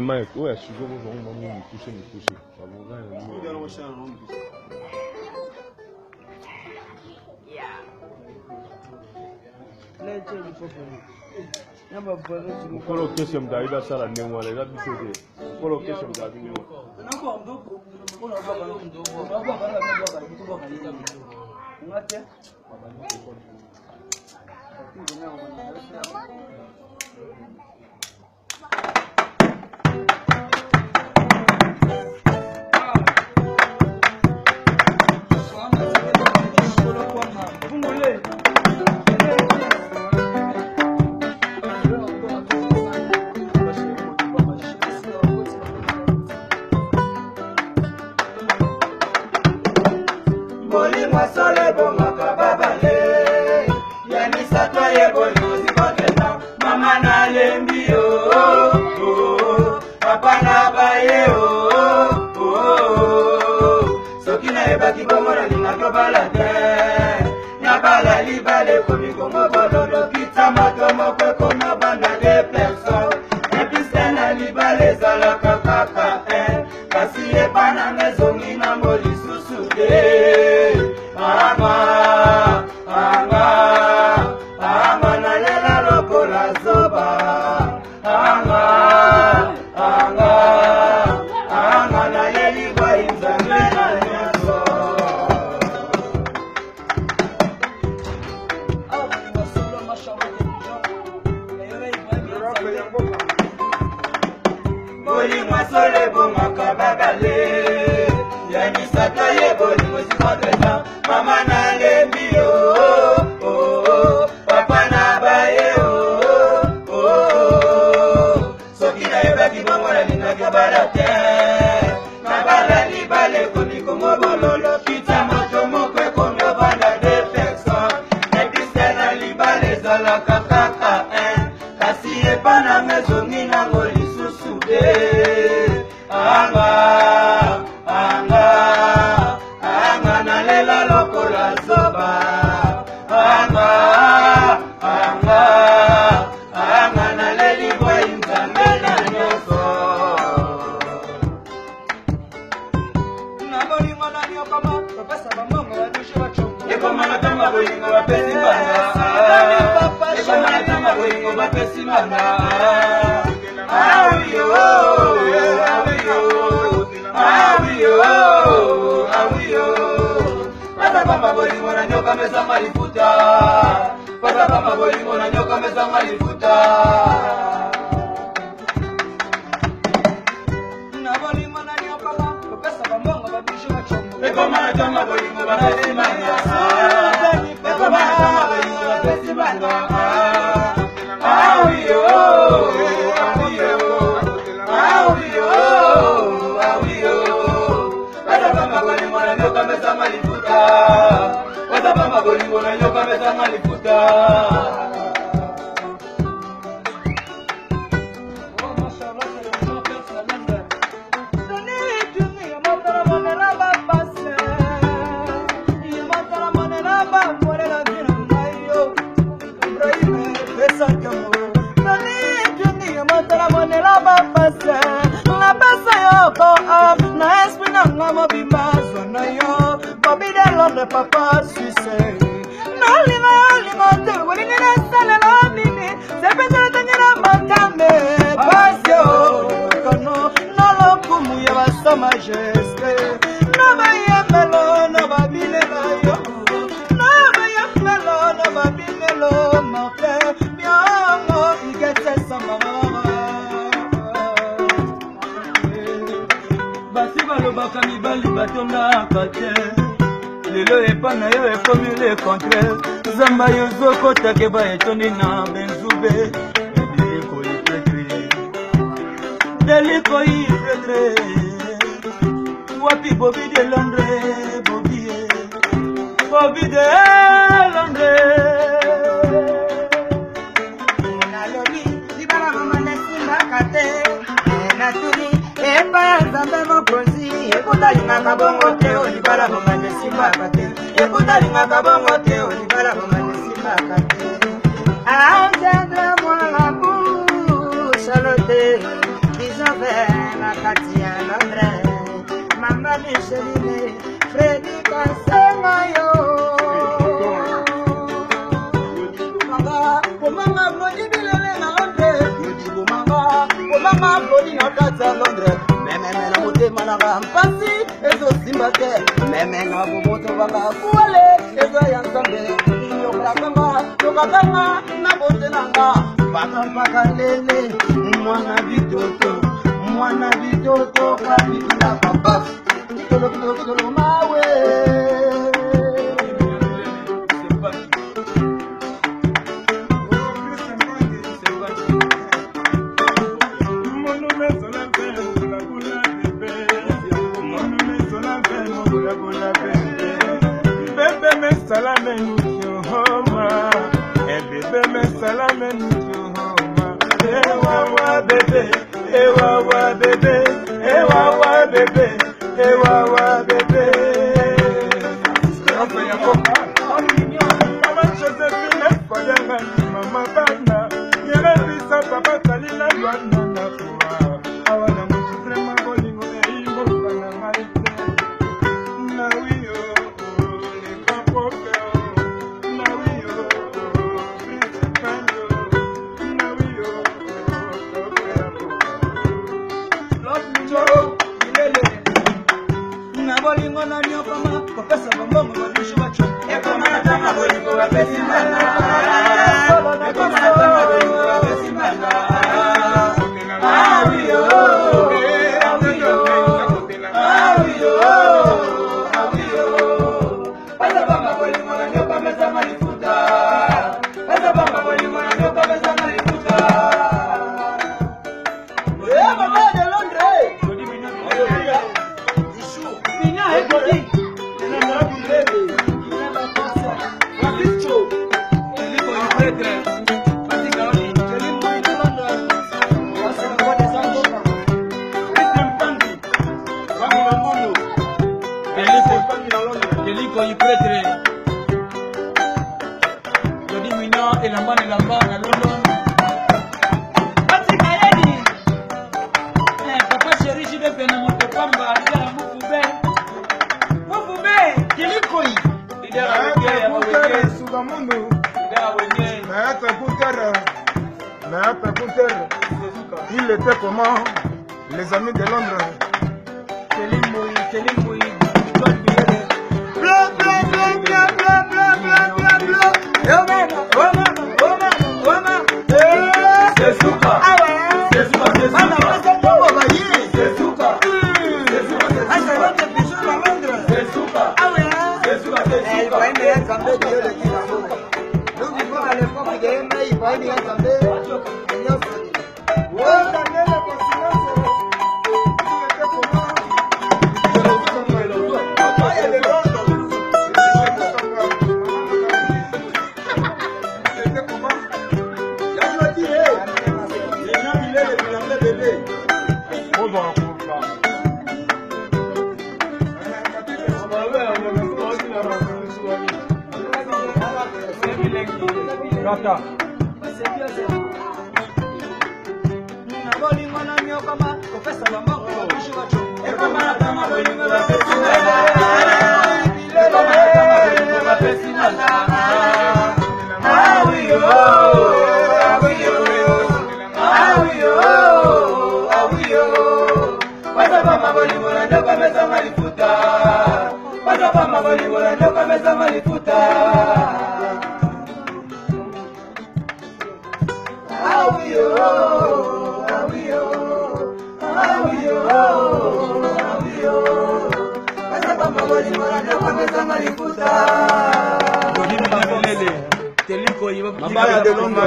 le mic. Ouais, je suis vraiment me toucher. Colocation d'arriver ça la néo les habitués. Colocation d'arriver. na Kati ya Londres. Mama Micheline, Freddy Kansenga yo. Mama Blodi bilele na Londres. Yodibo mama Blodi na Kati ya Londres. Meme na mutema na mpasi ezo simbate. Meme na boboto banga kuale ezo ya nzambe. Yokatanga na bote nanga. Paka lele mwana bitoto kabitu na papa. Kitolo mawe. Bolingo na nyopama, kopesa bombongo mwadishu wacho. Eko manatama bolingo wa pesimana. Eko manatama bolingo wa pesimana. Awiyo, pasa bamba bolingo na nyopa meza malifuta. Pasa bamba bolingo na nyopa meza malifuta. Mama de Londres. Il était comment les amis de Londres? Kaka. Bolingo na nyokama, kopesa bombongo mwadishu wacho. Eko manatama bolingo wa pesimana. Awiyo. Pasa bamba bolingo na nyoka meza malifuta. Pasa bamba bolingo na nyoka meza malifuta. Awiyo. Pasa bamba bolingo na nyoka meza malifuta. Mabaya de Londres.